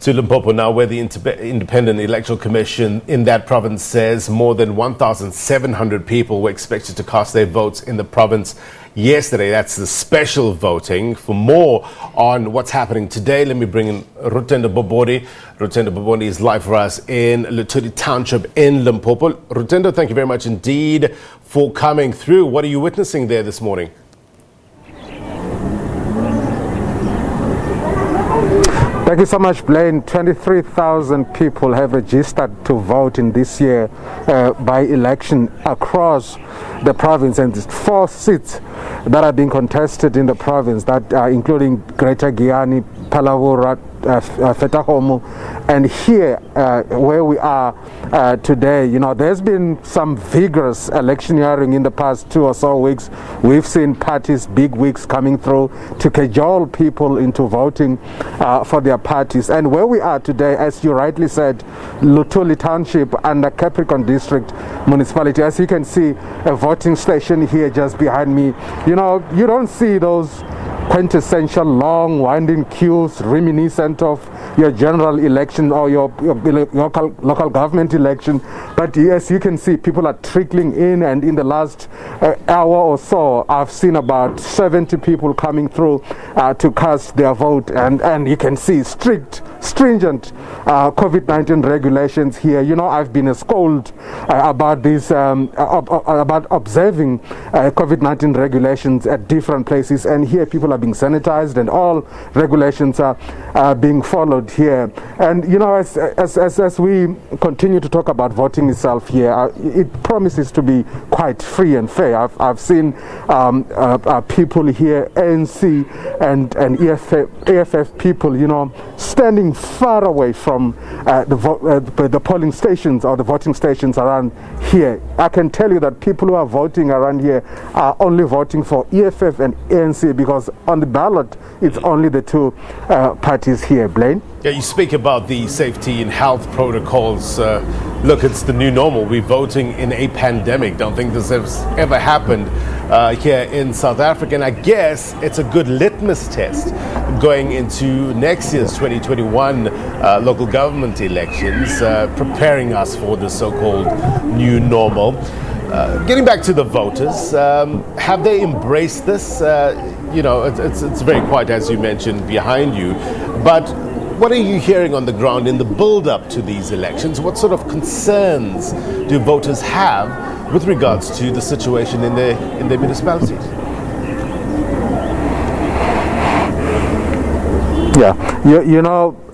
To Limpopo now, where the Independent Electoral Commission in that province says more than 1,700 people were expected to cast their votes in the province yesterday. That's the special voting. For more on what's happening today, let me bring in Lutendo Bobobodi. Lutendo Bobobodi is live for us in Luthuli township in Limpopo. Lutendo, thank you very much indeed for coming through. What are you witnessing there this morning? Thank you so much, Blaine. 23,000 people have registered to vote in this year by-election across the province, and 4 seats that are being contested in the province, that are including Greater Giyani, Ba-Phalaborwa, Feta-Kgomo, and here where we are today, there's been some vigorous electioneering in the past 2 or so weeks. We've seen parties, big wigs coming through to cajole people into voting for their parties. And where we are today, as you rightly said, Luthuli township under Capricorn district municipality. As you can see, a voting station here just behind me. You don't see those quintessential long winding queues reminiscent of your general election or your local government election, but yes, you can see people are trickling in, and in the last hour or so I've seen about 70 people coming through to cast their vote, and you can see stringent COVID-19 regulations here. I've been a scold about this, about observing COVID-19 regulations at different places, and here people are being sanitized and all regulations are being followed here. And as we continue to talk about voting itself here, it promises to be quite free and fair. I've seen people here, ANC and EFF people, standing far away from the polling stations or the voting stations around here. I can tell you that people who are voting around here are only voting for EFF and ANC, because on the ballot it's only the 2 parties here. Blaine? Yeah, you speak about the safety and health protocols. Look, it's the new normal. We're voting in a pandemic. Don't think this has ever happened here in South Africa. And I guess it's a good litmus test going into next year's 2021 local government elections, preparing us for the so-called new normal. Getting back to the voters, have they embraced this? It's very quiet, as you mentioned, behind you. But what are you hearing on the ground in the build-up to these elections? What sort of concerns do voters have with regards to the situation in their municipalities? Yeah,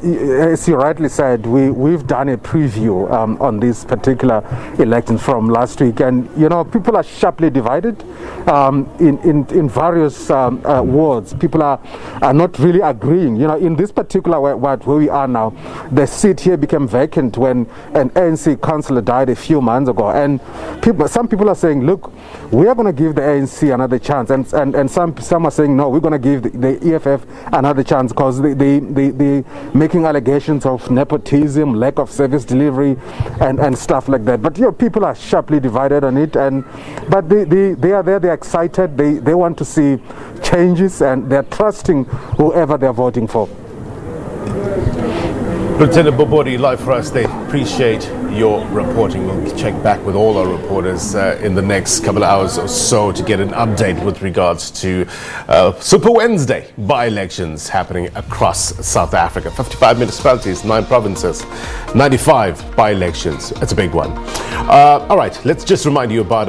as you rightly said, we've done a preview on this particular election from last week, and people are sharply divided in various wards. People are not really agreeing. In this particular ward where we are now, the seat here became vacant when an ANC councillor died a few months ago, and some people are saying, look, we are going to give the ANC another chance, and some are saying, no, we're going to give the EFF another chance, because they making allegations of nepotism, lack of service delivery, and stuff like that. But people are sharply divided on it, but they are there, they're excited, they want to see changes, and they're trusting whoever they're voting for. Lutendo Bobobodi, live for us. They appreciate your reporting. We'll check back with all our reporters in the next couple of hours or so to get an update with regards to Super Wednesday by-elections happening across South Africa. 55 municipalities, 9 provinces, 95 by-elections. It's a big one. All right, let's just remind you about